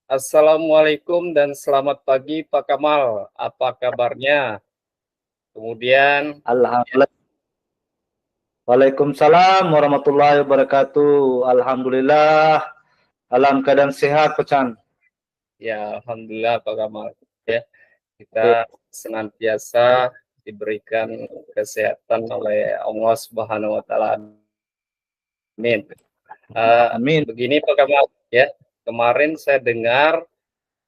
Assalamualaikum dan selamat pagi Pak Kamal. Apa kabarnya? Kemudian, Alhamdulillah. Waalaikumsalam warahmatullahi wabarakatuh. Alhamdulillah. Alam keadaan sehat, Pecan. ya Alhamdulillah Pak Kamal. Ya, Ya, kita senantiasa diberikan kesehatan oleh Allah Subhanahu wa Ta'ala. Amin. amin. Begini Pak Kamal, ya. Kemarin saya dengar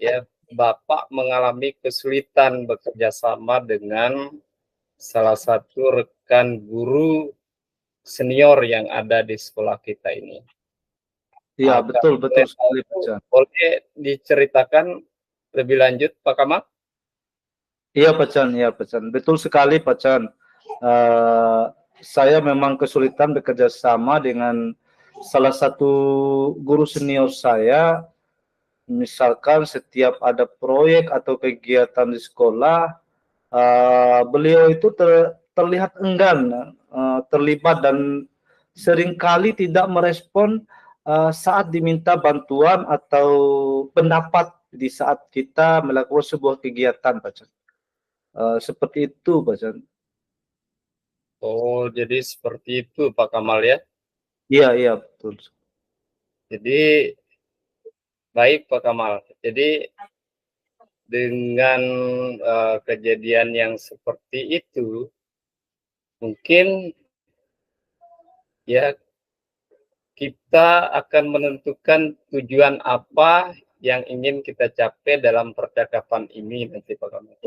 ya Bapak mengalami kesulitan bekerja sama dengan salah satu rekan guru senior yang ada di sekolah kita ini. Iya, Kalau betul boleh tahu, sekali, Pecan. boleh diceritakan lebih lanjut, Pak Kamal? Iya, Pecan. Iya, Pecan. Betul sekali, Pecan. Eh, saya memang kesulitan bekerja sama dengan salah satu guru senior saya. Misalkan setiap ada proyek atau kegiatan di sekolah, beliau itu terlihat enggan terlibat dan seringkali tidak merespon saat diminta bantuan atau pendapat di saat kita melakukan sebuah kegiatan, Pak Chan. Seperti itu, Pak Chan. Oh, jadi seperti itu, Pak Kamal ya. Iya, iya, betul. Jadi baik, Pak Kamal. Jadi dengan kejadian yang seperti itu, mungkin ya kita akan menentukan tujuan apa yang ingin kita capai dalam percakapan ini nanti, Pak Kamal.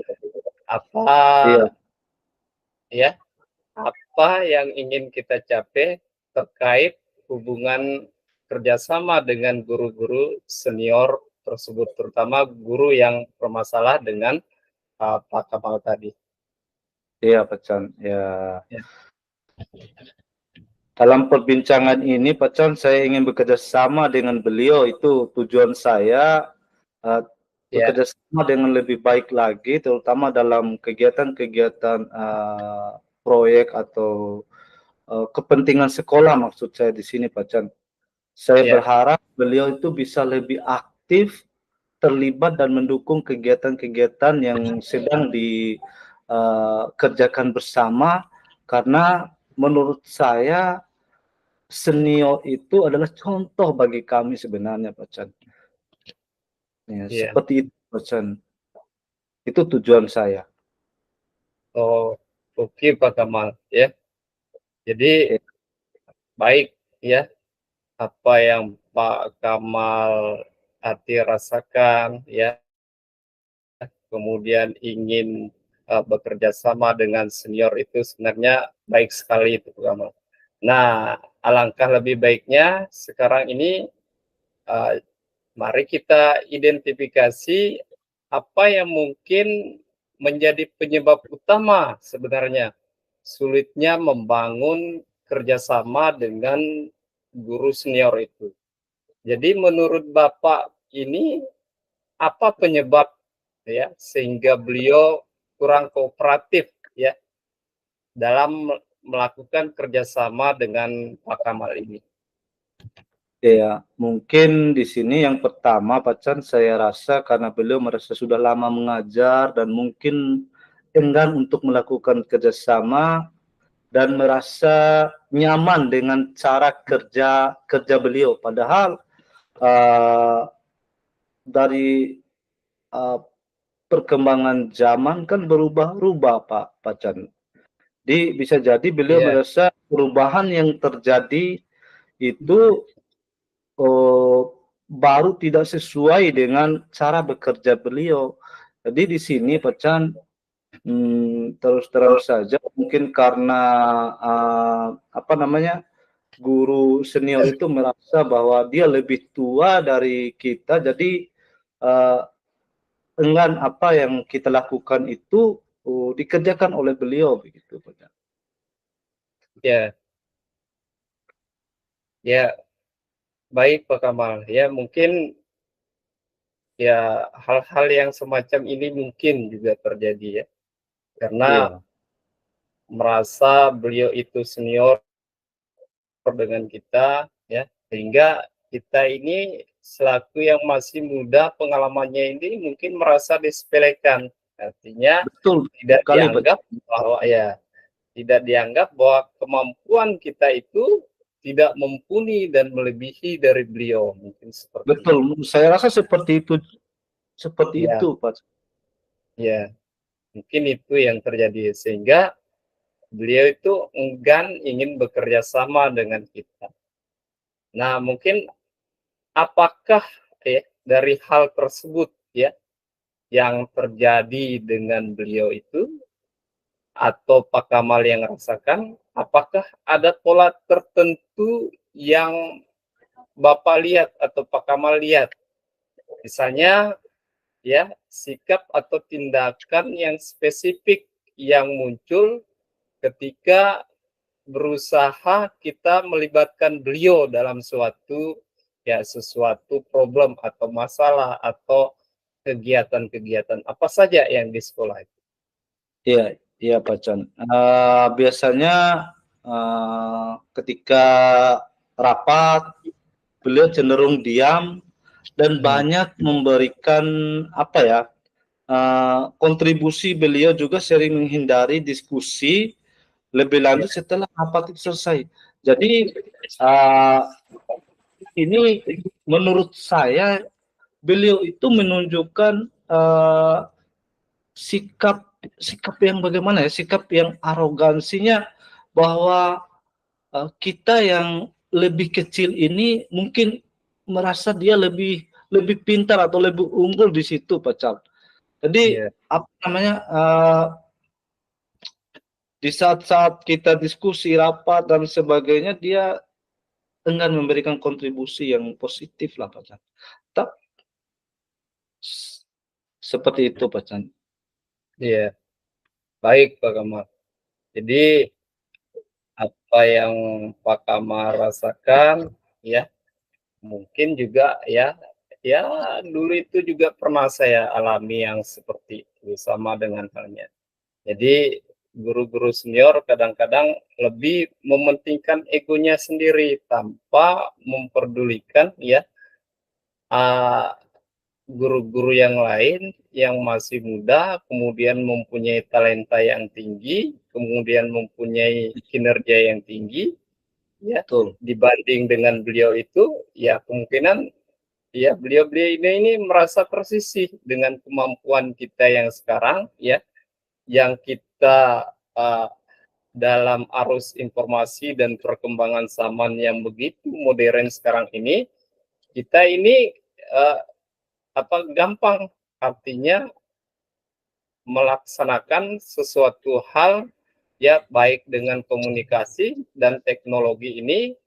Apa Iya, ya? Apa yang ingin kita capai terkait hubungan kerjasama dengan guru-guru senior tersebut, terutama guru yang bermasalah dengan Pak Kamal tadi. iya, Pak Chan. Ya. Ya, Dalam perbincangan ini, Pak Chan, saya ingin bekerja sama dengan beliau. Itu tujuan saya, uh, ya, bekerja sama dengan lebih baik lagi, terutama dalam kegiatan-kegiatan proyek atau kepentingan sekolah, maksud saya di sini, Pak Chan. Saya ya, berharap beliau itu bisa lebih aktif, terlibat dan mendukung kegiatan-kegiatan yang sedang dikerjakan bersama, karena menurut saya senior itu adalah contoh bagi kami sebenarnya, Pak Chan. Ya, ya. seperti itu, Pak Chan. Itu tujuan saya. Oh, oke Pak Kamal. Ya, jadi Ya, baik ya apa yang Pak Kamal hati rasakan ya, kemudian ingin bekerja sama dengan senior itu sebenarnya baik sekali itu Pak Kamal. Nah, alangkah lebih baiknya sekarang ini uh, mari kita identifikasi apa yang mungkin menjadi penyebab utama sebenarnya sulitnya membangun kerjasama dengan guru senior itu. Jadi menurut Bapak ini apa penyebab ya sehingga beliau kurang kooperatif ya dalam melakukan kerjasama dengan Pak Kamal ini? ya, mungkin di sini yang pertama, Pak Chan, saya rasa karena beliau merasa sudah lama mengajar dan mungkin enggan untuk melakukan kerjasama dan merasa nyaman dengan cara kerja kerja beliau. Padahal uh, dari uh, perkembangan zaman kan berubah-ubah, Pak Chan. Jadi bisa jadi beliau Iya, merasa perubahan yang terjadi itu oh, baru tidak sesuai dengan cara bekerja beliau. Jadi di sini Pak Chan, terus terang saja mungkin karena apa namanya, guru senior itu merasa bahwa dia lebih tua dari kita, jadi uh, enggan apa yang kita lakukan itu dikerjakan oleh beliau begitu, Pak Chan. ya, ya, baik Pak Kamal. Ya, mungkin ya hal-hal yang semacam ini mungkin juga terjadi ya. Karena Iya, merasa beliau itu senior dengan kita ya, sehingga kita ini selaku yang masih muda pengalamannya ini mungkin merasa disepelekan. Artinya Betul tidak sekali, Pak. dianggap bahwa ya tidak dianggap bahwa kemampuan kita itu tidak mumpuni dan melebihi dari beliau, mungkin seperti itu. Betul, saya rasa seperti Ya, itu, Pak. ya, mungkin itu yang terjadi sehingga beliau itu enggan ingin bekerja sama dengan kita. Nah, mungkin apakah ya dari hal tersebut ya yang terjadi dengan beliau itu atau Pak Kamal yang rasakan, apakah ada pola tertentu yang Bapak lihat atau Pak Kamal lihat? Misalnya ya sikap atau tindakan yang spesifik yang muncul ketika berusaha kita melibatkan beliau dalam suatu ya sesuatu problem atau masalah atau kegiatan-kegiatan apa saja yang di sekolah itu. Iya, iya, Pak Chan. Biasanya ketika rapat, beliau cenderung diam dan banyak memberikan apa ya, kontribusi. Beliau juga sering menghindari diskusi lebih lanjut setelah rapat itu selesai. Jadi ini menurut saya beliau itu menunjukkan sikap sikap yang bagaimana ya, sikap yang arogansinya bahwa kita yang lebih kecil ini mungkin merasa dia lebih lebih pintar atau lebih unggul di situ, Pak Cal. Jadi Iya, apa namanya, di saat-saat kita diskusi rapat dan sebagainya, dia enggan memberikan kontribusi yang positif lah, Pak Cal. Seperti itu, Pak Cal. iya, baik Pak Kamal. Jadi apa yang Pak Kamal rasakan ya mungkin juga ya ya dulu itu juga pernah saya alami yang seperti itu sama dengan halnya. Jadi guru-guru senior kadang-kadang lebih mementingkan egonya sendiri tanpa memperdulikan ya uh, guru-guru yang lain yang masih muda, kemudian mempunyai talenta yang tinggi, kemudian mempunyai kinerja yang tinggi, ya Betul. dibanding dengan beliau itu, ya kemungkinan ya beliau-beliau ini merasa tersisih dengan kemampuan kita yang sekarang, ya yang kita dalam arus informasi dan perkembangan zaman yang begitu modern sekarang ini, kita ini uh, gampang artinya melaksanakan sesuatu hal ya baik dengan komunikasi dan teknologi ini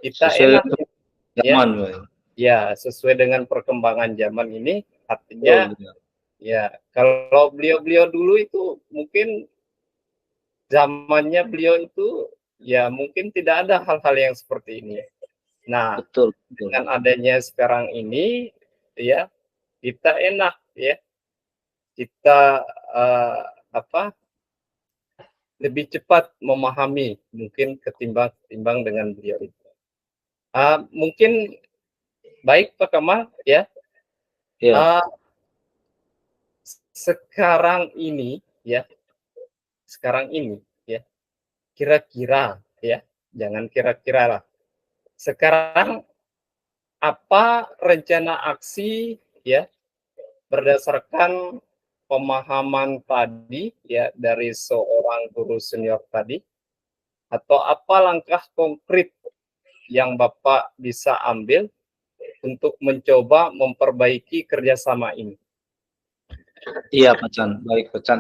kita Sesuai enak dengan ya zaman, Pak. ya sesuai dengan perkembangan zaman ini artinya Betul, ya. ya kalau beliau-beliau dulu itu mungkin zamannya beliau itu ya mungkin tidak ada hal-hal yang seperti ini. Nah, Betul, betul. dengan adanya sekarang ini ya kita enak ya kita apa lebih cepat memahami mungkin ketimbang dengan beliau itu. Mungkin baik Pak Kamal ya. Ya, Sekarang ini ya, sekarang ini ya, kira-kira ya, jangan kira-kira lah. Sekarang apa rencana aksi ya berdasarkan pemahaman tadi ya dari seorang guru senior tadi atau apa langkah konkret yang Bapak bisa ambil untuk mencoba memperbaiki kerjasama ini? iya, Pak Chan. Baik, Pak Chan.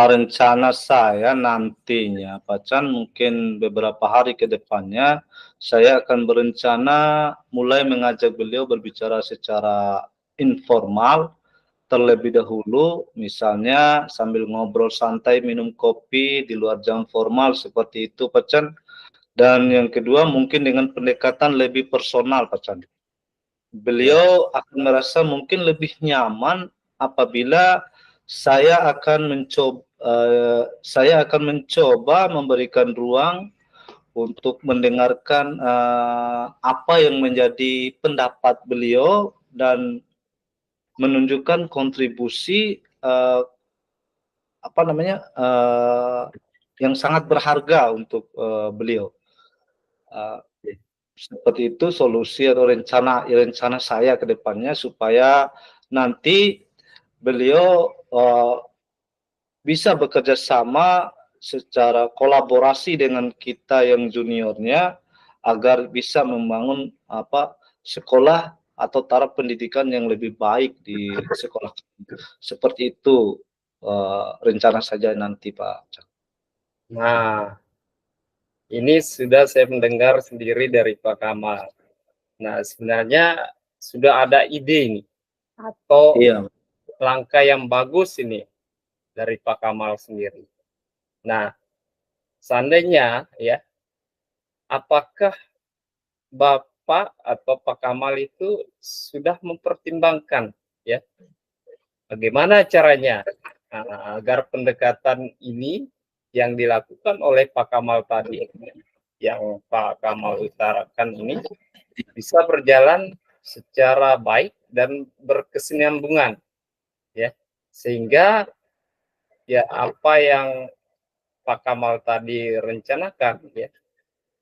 Rencana saya nantinya, Pak Chan, mungkin beberapa hari ke depannya, saya akan berencana mulai mengajak beliau berbicara secara informal terlebih dahulu, misalnya sambil ngobrol santai, minum kopi di luar jam formal, seperti itu, Pak Chan. Dan yang kedua, mungkin dengan pendekatan lebih personal, Pak Chan. Ya, Beliau akan merasa mungkin lebih nyaman apabila saya akan mencoba memberikan ruang untuk mendengarkan apa yang menjadi pendapat beliau dan menunjukkan kontribusi yang sangat berharga untuk beliau. Seperti itu solusi atau rencana saya ke depannya supaya nanti beliau bisa bekerja sama secara kolaborasi dengan kita yang juniornya agar bisa membangun sekolah atau taraf pendidikan yang lebih baik di sekolah. Seperti itu rencana saja nanti, Pak. Nah, ini sudah saya mendengar sendiri dari Pak Kamal. Nah, sebenarnya sudah ada ide ini atau Iya. langkah yang bagus ini dari Pak Kamal sendiri. Nah, seandainya ya, apakah Bapak atau Pak Kamal itu sudah mempertimbangkan ya, bagaimana caranya agar pendekatan ini yang dilakukan oleh Pak Kamal tadi, yang Pak Kamal utarakan ini bisa berjalan secara baik dan berkesinambungan ya, sehingga ya apa yang Pak Kamal tadi rencanakan ya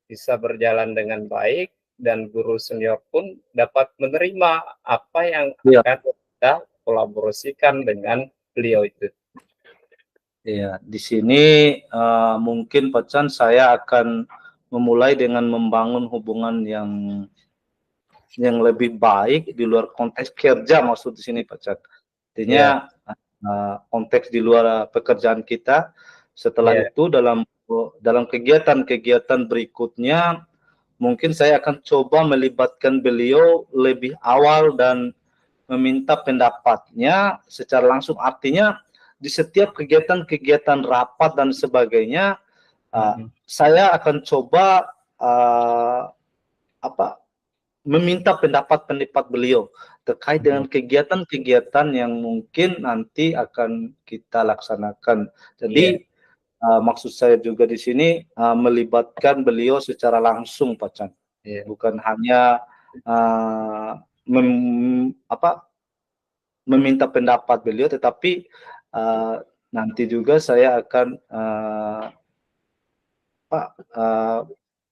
bisa berjalan dengan baik dan guru senior pun dapat menerima apa yang Iya. akan kita kolaborasikan dengan beliau itu. Iya, di sini mungkin Pak Chan saya akan memulai dengan membangun hubungan yang lebih baik di luar konteks kerja, maksud di sini Pak Chan. Ya, Artinya konteks di luar pekerjaan kita. Setelah ya, itu dalam kegiatan-kegiatan berikutnya mungkin saya akan coba melibatkan beliau lebih awal dan meminta pendapatnya secara langsung. Artinya di setiap kegiatan-kegiatan rapat dan sebagainya, saya akan coba meminta pendapat beliau terkait dengan kegiatan-kegiatan yang mungkin nanti akan kita laksanakan. Jadi maksud saya juga di sini melibatkan beliau secara langsung, Pak Chan. Bukan hanya meminta pendapat beliau, tetapi nanti juga saya akan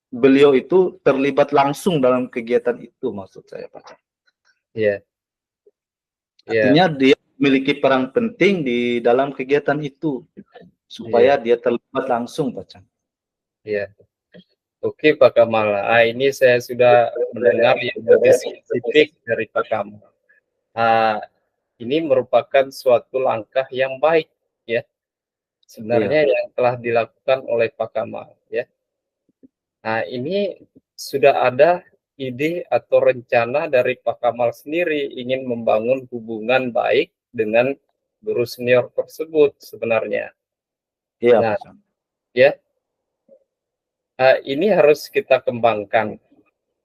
beliau itu terlibat langsung dalam kegiatan itu, maksud saya, Pak. ya, Artinya dia memiliki peran penting di dalam kegiatan itu supaya dia terlibat langsung, Pak. ya. Oke Pak Kamal, ini saya sudah mendengar yang lebih spesifik dari Pak Kamal. Ini merupakan suatu langkah yang baik ya, sebenarnya yang telah dilakukan oleh Pak Kamal ya. Nah, ini sudah ada ide atau rencana dari Pak Kamal sendiri ingin membangun hubungan baik dengan guru senior tersebut sebenarnya. Iya, Nah, Pak. ya, ini harus kita kembangkan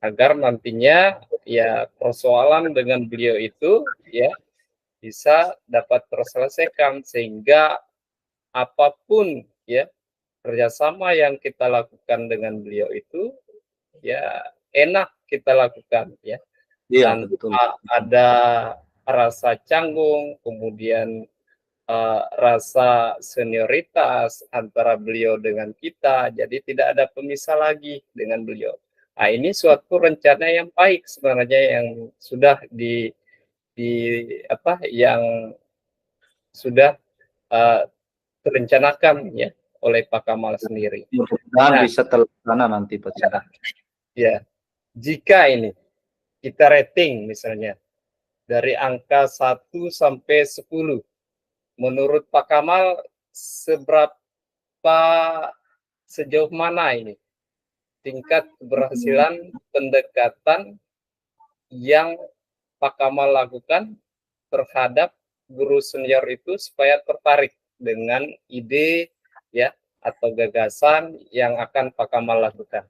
agar nantinya ya persoalan dengan beliau itu ya bisa dapat terselesaikan sehingga apapun ya kerjasama yang kita lakukan dengan beliau itu ya enak kita lakukan ya, Iya, betul. tanpa ada rasa canggung, kemudian rasa senioritas antara beliau dengan kita, jadi tidak ada pemisah lagi dengan beliau. Nah, ini suatu rencana yang baik sebenarnya yang sudah yang sudah terencanakan ya oleh Pak Kamal sendiri. Mudah-mudahan bisa terlaksana nanti, Pak. Ya, jika ini kita rating misalnya dari angka 1 sampai 10, menurut Pak Kamal sejauh mana ini tingkat keberhasilan pendekatan yang Pak Kamal lakukan terhadap guru senior itu supaya tertarik dengan ide ya atau gagasan yang akan Pak Kamal lakukan?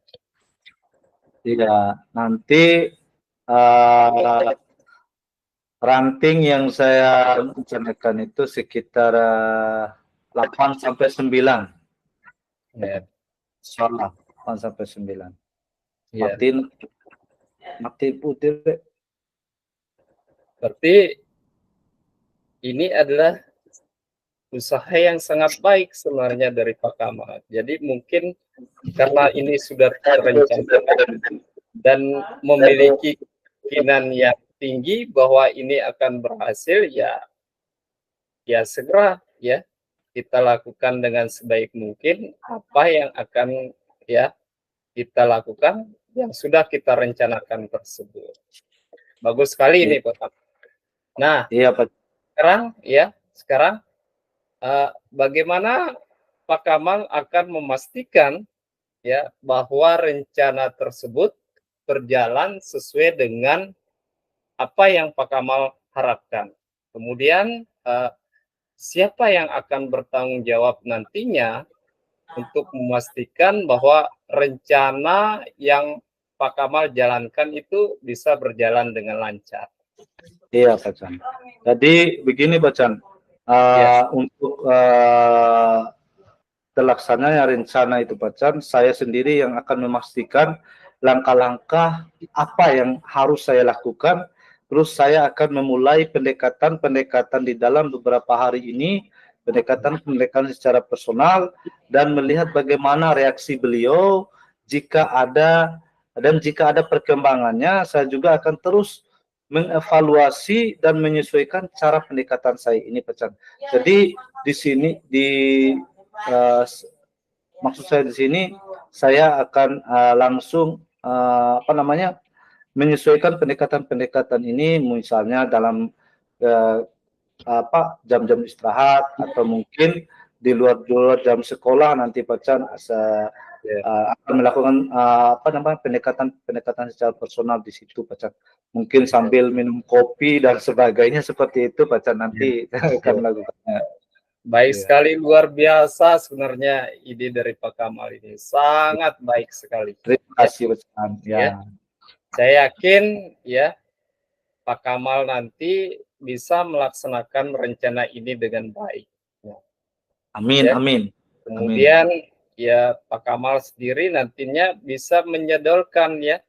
Iya, nanti ranting yang saya rencanakan itu sekitar 8 sampai 9. Ya. Salah. sampai 9. Ya. Mati putih. Berarti ini adalah usaha yang sangat baik sebenarnya dari Pak Kamal. Jadi mungkin karena ini sudah terencana dan memiliki keyakinan yang tinggi bahwa ini akan berhasil, ya segera ya kita lakukan dengan sebaik mungkin apa yang akan ya kita lakukan yang sudah kita rencanakan tersebut. Bagus sekali ini Pak Kamal. Nah, Iya Pak. sekarang bagaimana Pak Kamal akan memastikan ya bahwa rencana tersebut berjalan sesuai dengan apa yang Pak Kamal harapkan. Kemudian siapa yang akan bertanggung jawab nantinya untuk memastikan bahwa rencana yang Pak Kamal jalankan itu bisa berjalan dengan lancar. Iya Pak Chan. Jadi begini Pak Chan, untuk terlaksananya rencana itu Pak Chan, saya sendiri yang akan memastikan langkah-langkah apa yang harus saya lakukan. Terus saya akan memulai pendekatan-pendekatan di dalam beberapa hari ini, pendekatan-pendekatan secara personal, dan melihat bagaimana reaksi beliau jika ada, dan jika ada perkembangannya, saya juga akan terus mengevaluasi dan menyesuaikan cara pendekatan saya ini Pak Chan. Jadi di sini maksud saya di sini saya akan langsung menyesuaikan pendekatan-pendekatan ini, misalnya dalam jam-jam istirahat atau mungkin di luar jam sekolah nanti Pak Chan akan melakukan pendekatan secara personal di situ Pak Chan. Mungkin sambil minum kopi dan sebagainya seperti itu Pak Chan, nanti akan melakukannya. Baik sekali, luar biasa sebenarnya ide dari Pak Kamal ini, sangat baik sekali. Terima kasih Pak Chan. Ya. Saya yakin ya Pak Kamal nanti bisa melaksanakan rencana ini dengan baik. Amin, amin. Kemudian ya Pak Kamal sendiri nantinya bisa menyodorkan ya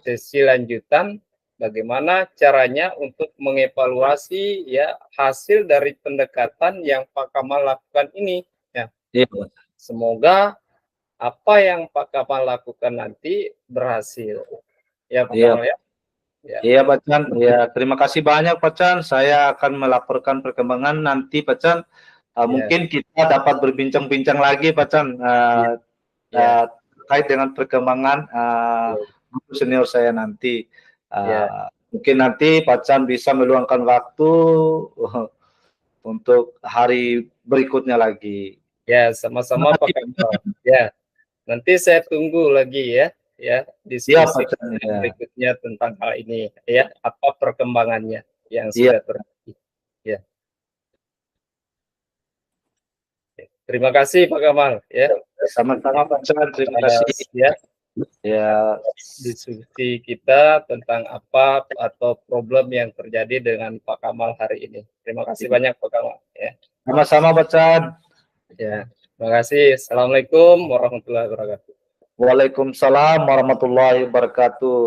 sesi lanjutan bagaimana caranya untuk mengevaluasi ya hasil dari pendekatan yang Pak Kamal lakukan ini ya. Semoga apa yang Pak Kamal lakukan nanti berhasil. Ya Pak Kamal ya. Iya Pak Chan, ya terima kasih banyak Pak Chan. Saya akan melaporkan perkembangan nanti Pak Chan. Mungkin kita dapat berbincang-bincang lagi Pak Chan terkait dengan perkembangan guru senior saya nanti. Mungkin nanti Pak Chan bisa meluangkan waktu untuk hari berikutnya lagi. Ya, sama-sama Pak Kamal. Ya, nanti saya tunggu lagi ya diskusi berikutnya tentang hal ini ya, apa perkembangannya yang sudah terjadi. Ya. Terima kasih Pak Kamal ya. Sama-sama Pak Chan, terima kasih. Ya, diskusi kita tentang apa atau problem yang terjadi dengan Pak Kamal hari ini. Terima kasih banyak Pak Kamal ya. Sama-sama Pak Chan. Ya, terima kasih. Assalamualaikum warahmatullahi wabarakatuh. Waalaikumsalam warahmatullahi wabarakatuh.